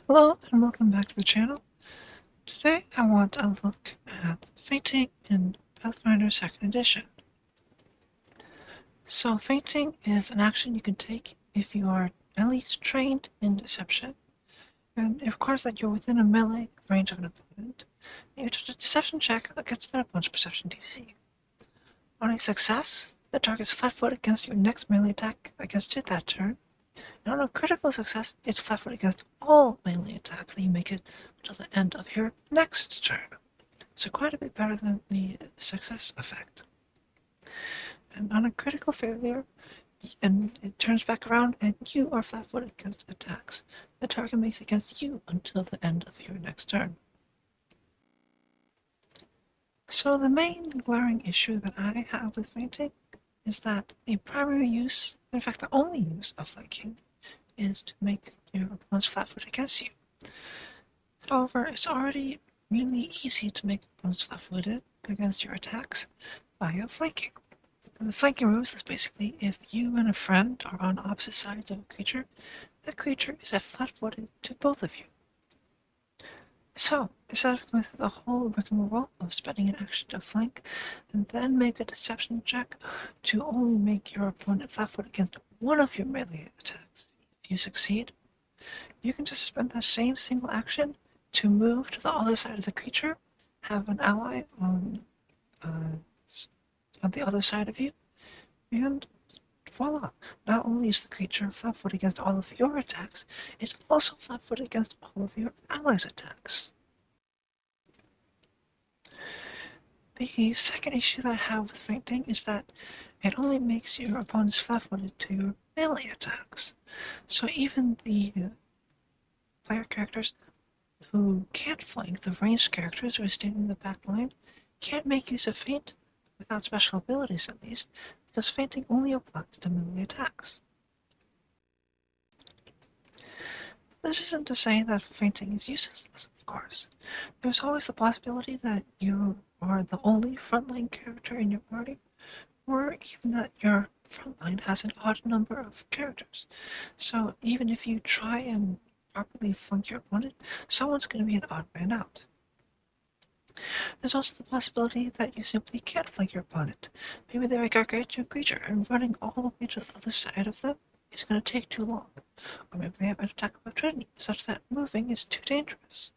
Hello and welcome back to the channel. Today I want to look at Feinting in Pathfinder 2nd Edition. So Feinting is an action you can take if you are at least trained in Deception, and it requires that you're within a melee range of an opponent, and you do a Deception check against that opponent's Perception DC. On a success, the target's flat-footed against your next melee attack against it that turn, and on a critical success, it's flat-footed against all melee attacks that you make it until the end of your next turn. So quite a bit better than the success effect. And on a critical failure, and it turns back around and you are flat-footed against attacks the target makes against you until the end of your next turn. So the main glaring issue that I have with feinting is that the primary use, in fact the only use of flanking, is to make your opponents flat-footed against you. However, it's already really easy to make opponents flat-footed against your attacks via flanking. And the flanking rules is basically if you and a friend are on opposite sides of a creature, that creature is flat-footed to both of you. So, instead of going through the whole rigmarole of spending an action to flank, and then make a deception check to only make your opponent flat-footed against one of your melee attacks. If you succeed, you can just spend that same single action to move to the other side of the creature, have an ally on the other side of you, and voila! Not only is the creature flat-footed against all of your attacks, it's also flat-footed against all of your allies' attacks. The second issue that I have with feinting is that it only makes your opponents flat-footed to your melee attacks. So even the player characters who can't flank, the ranged characters who are standing in the back line, can't make use of feint, without special abilities at least, because feinting only applies to melee attacks. This isn't to say that feinting is useless, of course. There's always the possibility that you are the only frontline character in your party, or even that your frontline has an odd number of characters. So even if you try and properly flank your opponent, someone's going to be an odd man out. There's also the possibility that you simply can't flank your opponent. Maybe they're a gargantuan creature, and running all the way to the other side of them is going to take too long. Or maybe they have an attack of opportunity, such that moving is too dangerous.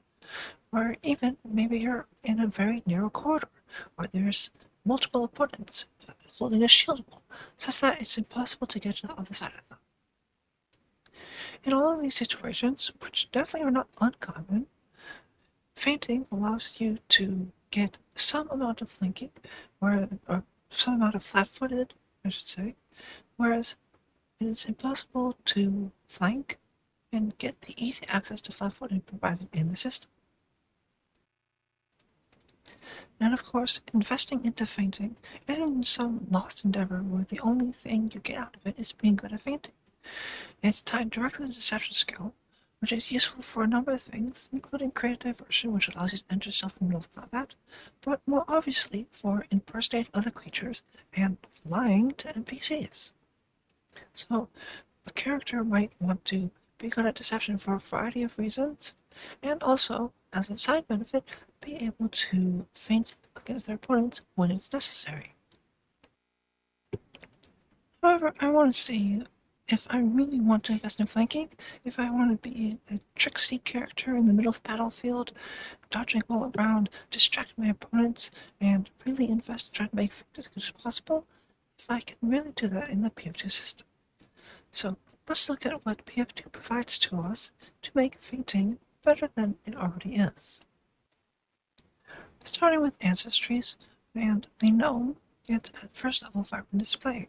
Or even, maybe you're in a very narrow corridor, or there's multiple opponents holding a shield wall, such that it's impossible to get to the other side of them. In all of these situations, which definitely are not uncommon, feinting allows you to get some amount of flanking, or some amount of flat-footed, I should say, whereas it is impossible to flank and get the easy access to flat-footed provided in the system. And of course, investing into feinting isn't some lost endeavor where the only thing you get out of it is being good at feinting. It's tied directly to deception skill, which is useful for a number of things, including creative diversion, which allows you to enter stealth in the middle of combat, but more obviously for impersonating other creatures and lying to NPCs. So, a character might want to be good at deception for a variety of reasons, and also, as a side benefit, be able to feint against their opponents when it's necessary. However, I want to see if I really want to invest in flanking, if I want to be a tricksy character in the middle of the battlefield, dodging all around, distracting my opponents, and really invest in trying to make feint as good as possible, if I can really do that in the PF2 system. So let's look at what PF2 provides to us to make feinting better than it already is. Starting with ancestries, and the gnome gets at first level vibrant display,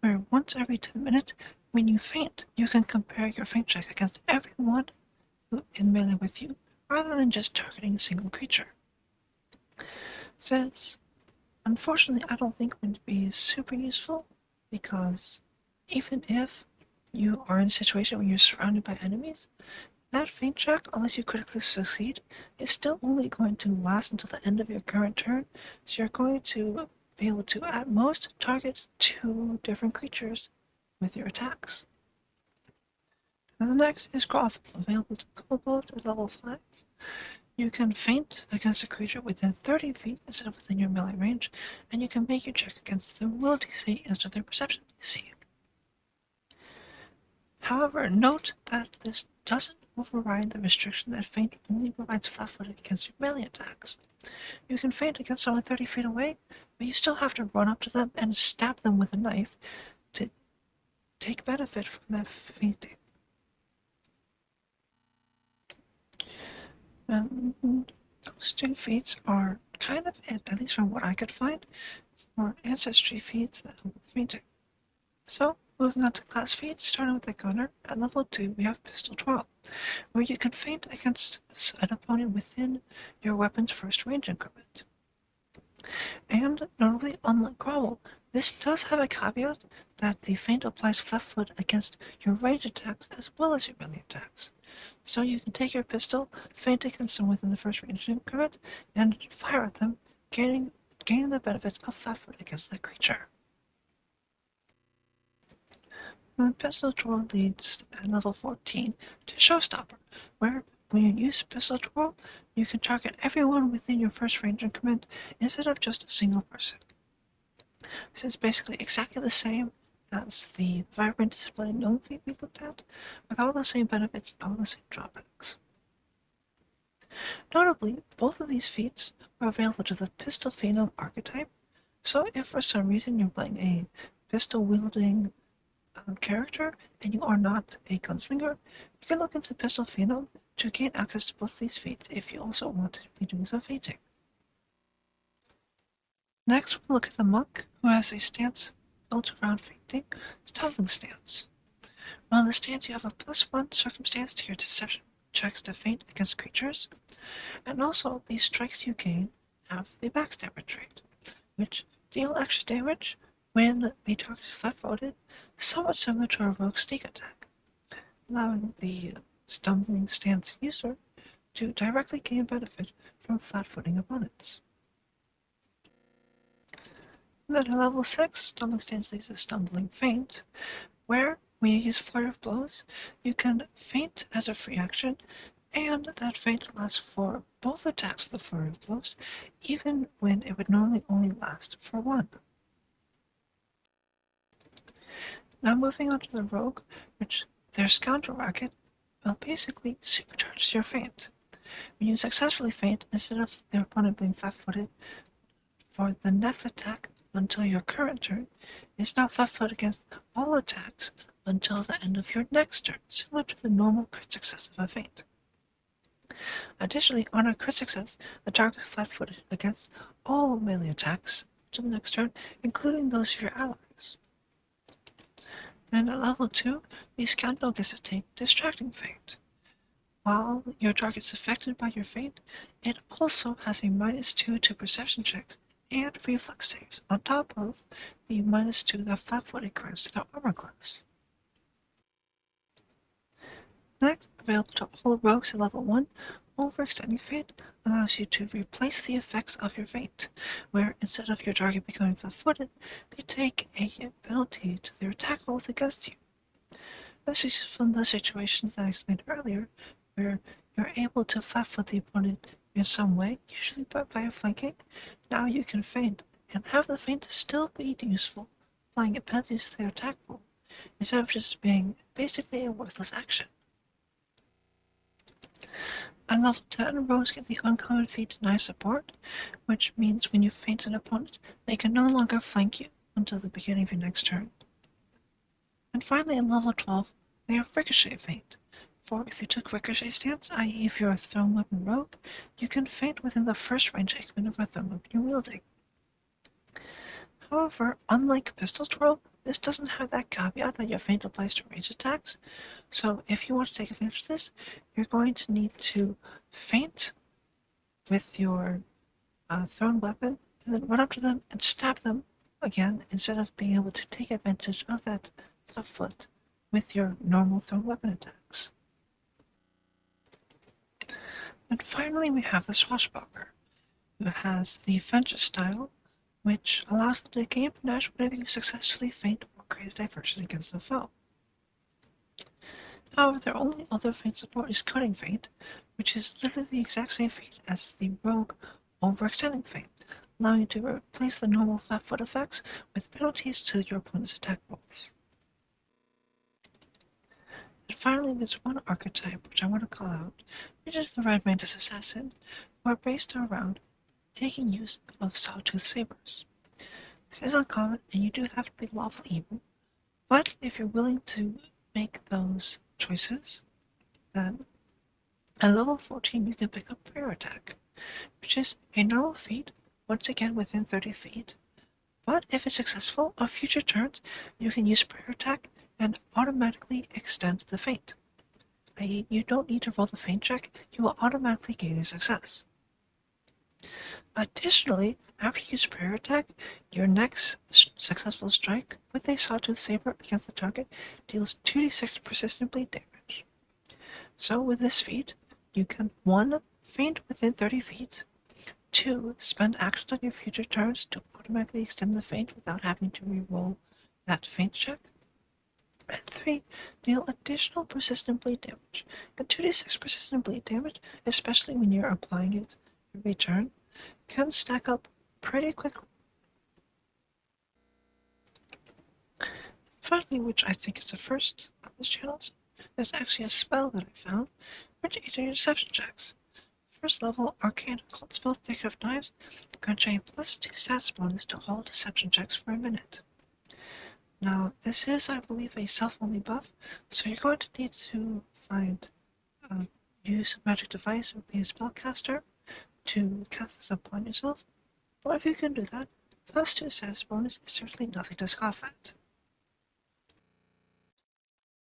where once every 10 minutes, when you feint, you can compare your feint check against everyone in melee with you, rather than just targeting a single creature. Says, unfortunately, I don't think it would be super useful, because even if you are in a situation where you're surrounded by enemies, that feint check, unless you critically succeed, is still only going to last until the end of your current turn, so you're going to be able to, at most, target 2 different creatures with your attacks. And the next is Grovel, available to kobolds at level 5. You can feint against a creature within 30 feet instead of within your melee range, and you can make your check against their will DC instead of their perception DC. However, note that this doesn't override the restriction that feint only provides flat-footed against your melee attacks. You can feint against someone 30 feet away, but you still have to run up to them and stab them with a knife to take benefit from that feinting. And those two feats are kind of it, at least from what I could find, for ancestry feats that help with feinting. So, moving on to class feats, starting with the gunner, at level 2 we have pistol twirl, where you can feint against an opponent within your weapon's first range increment. And notably, unlike grovel, this does have a caveat that the feint applies flat-foot against your range attacks as well as your melee attacks. So you can take your pistol, feint against them within the first range increment, and fire at them, gaining the benefits of flat-foot against that creature. And pistol twirl leads at level 14 to Showstopper, where when you use pistol twirl, you can target everyone within your first range increment instead of just a single person. This is basically exactly the same as the vibrant display gnome feat we looked at, with all the same benefits and all the same drawbacks. Notably, both of these feats are available to the pistol phenom archetype, so if for some reason you're playing a pistol-wielding character and you are not a gunslinger, you can look into pistol phenom to gain access to both these feats if you also want to be doing some feinting. Next, we'll look at the monk, who has a stance built around feinting, stumbling stance. While in the stance you have a +1 circumstance to your deception checks to feint against creatures, and also the strikes you gain have the backstabber trait, which deal extra damage when the target is flat-footed, somewhat similar to a rogue sneak attack, allowing the stumbling stance user to directly gain benefit from flat-footing opponents. And then at level 6, stumbling stance leads to stumbling feint, where when you use Flurry of Blows, you can feint as a free action, and that feint lasts for both attacks of the Flurry of Blows, even when it would normally only last for one. Now moving on to the Rogue, which their Scoundrel Racket basically supercharges your feint. When you successfully feint, instead of their opponent being flat-footed for the next attack until your current turn, it's now flat-footed against all attacks until the end of your next turn, similar to the normal crit success of a feint. Additionally, on a crit success, the target is flat-footed against all melee attacks until the next turn, including those of your allies. And at level 2, the Scoundrel gets to take Distracting Feint. While your target is affected by your feint, it also has a -2 to perception checks and reflex saves, on top of the -2 that flat-footed grants to their armor class. Next, available to all rogues at level 1, overextending feint allows you to replace the effects of your feint, where instead of your target becoming flat-footed, they take a penalty to their attack rolls against you. This is from the situations that I explained earlier, where you're able to flat-foot the opponent in some way, usually via flanking. Now you can feint, and have the feint still be useful, applying penalties to their attack roll, instead of just being basically a worthless action. At level 10, rogues get the uncommon feat Deny Support, which means when you feint an opponent, they can no longer flank you until the beginning of your next turn. And finally, in level 12, they have Ricochet Feint. For if you took Ricochet Stance, i.e. if you're a thrown weapon rogue, you can feint within the first range increment of a thrown weapon you're wielding. However, unlike Pistol Twirl, this doesn't have that caveat that your feint applies to range attacks, so if you want to take advantage of this, you're going to need to feint with your thrown weapon, and then run up to them and stab them again, instead of being able to take advantage of that flat foot with your normal thrown weapon attacks. And finally, we have the Swashbuckler, who has the Fencer style, which allows them to gain panache whenever you successfully feint or create a diversion against a foe. However, their only other feint support is Cutting Feint, which is literally the exact same feat as the Rogue Overextending Feint, allowing you to replace the normal flat foot effects with penalties to your opponent's attack rolls. And finally, there's one archetype which I want to call out, which is the Red Mantis Assassin, who are based around taking use of Sawtooth Sabers. This is uncommon, and you do have to be lawfully evil, but if you're willing to make those choices, then at level 14 you can pick up Prayer Attack, which is a normal feat, once again within 30 feet, but if it's successful, on future turns you can use Prayer Attack and automatically extend the feint, i.e. you don't need to roll the feint check, you will automatically gain a success. Additionally, after you use Prayer Attack, your next successful strike with a Sawtooth Saber against the target deals 2d6 persistent bleed damage. So with this feat, you can 1. Feint within 30 feet, 2. Spend actions on your future turns to automatically extend the feint without having to reroll that feint check, and 3. Deal additional persistent bleed damage. And 2d6 persistent bleed damage, especially when you're applying it every turn, can stack up pretty quickly. Finally, which I think is the first on this channel, there's actually a spell that I found which aids your deception checks. First level Arcane Occult spell Thicket of Knives grants you a +2 stats bonus to all deception checks for a minute. Now, this is, I believe, a self-only buff, so you're going to need to use Magic Device or be a spellcaster to cast this upon yourself. But if you can do that, +2 stats bonus is certainly nothing to scoff at.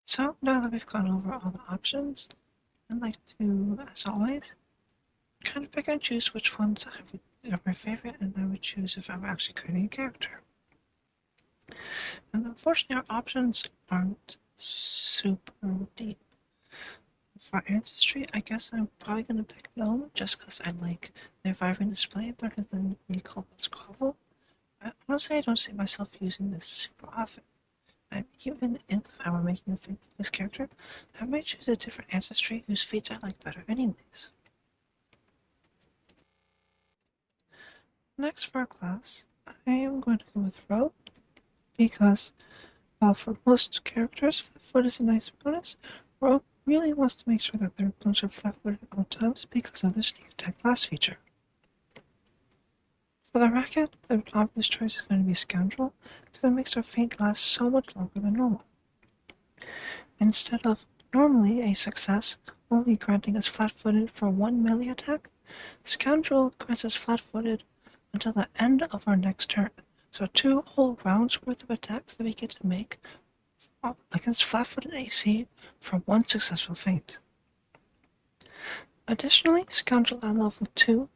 So now that we've gone over all the options, I'd like to, as always, kind of pick and choose which ones are my favorite and I would choose if I were actually creating a character. And unfortunately, our options aren't super deep. For ancestry, I guess I'm probably going to pick Gnome just because I like their vibrant display better than the Kobold's Grovel. Honestly, I don't see myself using this super often. Even if I were making a feat for this character, I might choose a different ancestry whose feats I like better anyways. Next for our class, I am going to go with Rogue, because while for most characters flat-foot is a nice bonus, Rogue really wants to make sure that their opponents are flat-footed at all times because of their sneak attack class feature. For the racket, the obvious choice is going to be Scoundrel, because it makes their feint last so much longer than normal. Instead of normally a success only granting us flat-footed for 1 melee attack, Scoundrel grants us flat-footed until the end of our next turn, so 2 whole rounds worth of attacks that we get to make against flat-footed AC for 1 successful feint. Additionally, Scoundrel at level 2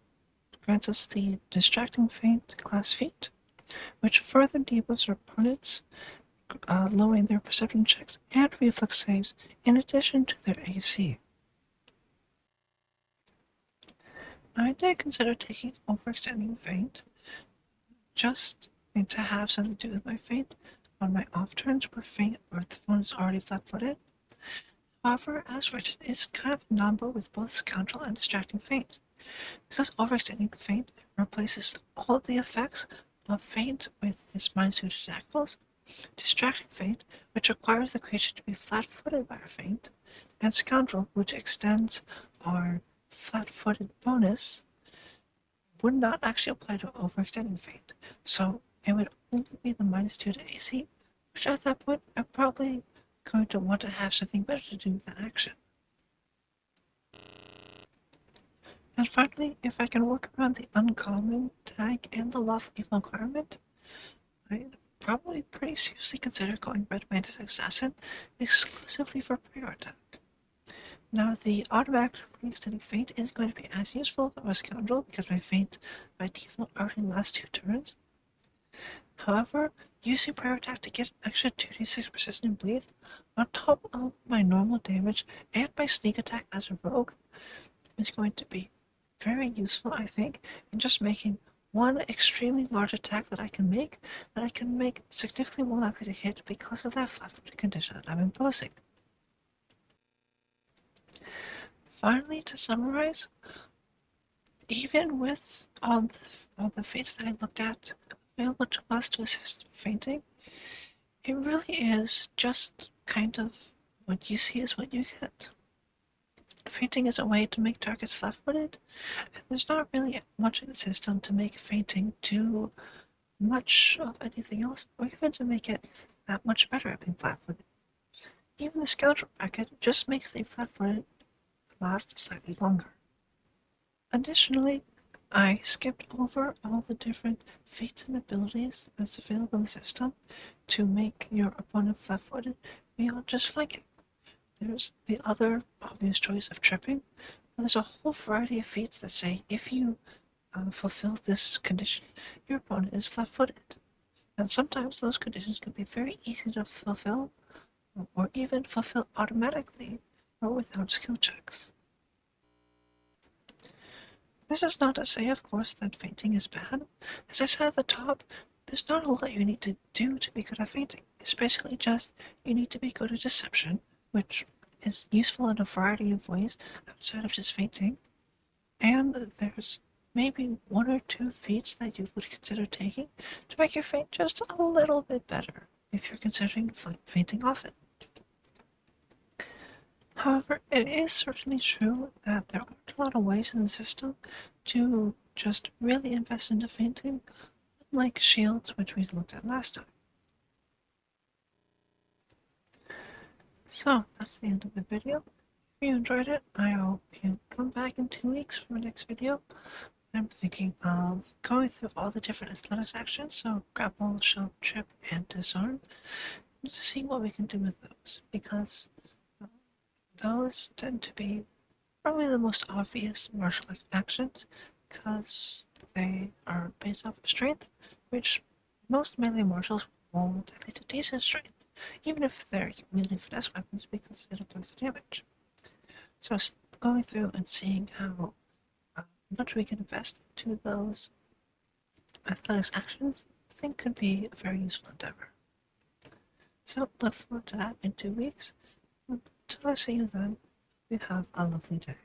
grants us the Distracting Feint class feat, which further debuffs our opponents, lowering their perception checks and reflex saves in addition to their AC. I did consider taking Overextending Feint, just to have something to do with my feint on my off turns where the phone is already flat-footed. However, as written, it's kind of a combo with both Scoundrel and Distracting Feint, because Overextending Feint replaces all the effects of Feint with this -2 attack rolls, Distracting Feint, which requires the creature to be flat-footed by our feint, and Scoundrel, which extends our flat-footed bonus, would not actually apply to Overextending Feint. So it would only be the -2 to AC, which at that point I'm probably going to want to have something better to do with that action. And finally, if I can work around the uncommon tag and the lawful evil requirement, I'd probably pretty seriously consider going Red Mantis Assassin exclusively for prayer attack. Now, the automatically extending feint is going to be as useful if I was Scoundrel because my feint by default already lasts 2 turns. However, using prayer attack to get an extra 2d6 persistent bleed on top of my normal damage and my sneak attack as a rogue is going to be very useful, I think, in just making one extremely large attack that I can make significantly more likely to hit because of that flat-footed condition that I'm imposing. Finally, to summarize, even with all the feats that I looked at available to us to assist fainting, it really is just kind of what you see is what you get. Fainting is a way to make targets flat-footed, and there's not really much in the system to make fainting do much of anything else, or even to make it that much better at being flat-footed. Even the skeletal bracket just makes the flat-footed last slightly longer. Additionally, I skipped over all the different feats and abilities that's available in the system to make your opponent flat-footed beyond just flanking. There's the other obvious choice of tripping, but there's a whole variety of feats that say if you fulfill this condition, your opponent is flat-footed. And sometimes those conditions can be very easy to fulfill, or even fulfill automatically or without skill checks. This is not to say, of course, that fainting is bad. As I said at the top, there's not a lot you need to do to be good at fainting. It's basically just you need to be good at deception, which is useful in a variety of ways outside of just fainting. And there's maybe one or two feats that you would consider taking to make your feint just a little bit better if you're considering fainting often. However, it is certainly true that there aren't a lot of ways in the system to just really invest into fainting, unlike shields, which we looked at last time. So, that's the end of the video. If you enjoyed it, I hope you come back in 2 weeks for the next video. I'm thinking of going through all the different athletics actions, so grapple, shove, trip, and disarm, and to see what we can do with those, because those tend to be probably the most obvious martial actions, because they are based off of strength, which most melee martials won't at least a decent strength, even if they're really finesse weapons, because it affects the damage. So going through and seeing how much we can invest into those athletics actions, I think could be a very useful endeavor. So look forward to that in 2 weeks. Until I see you then, you have a lovely day.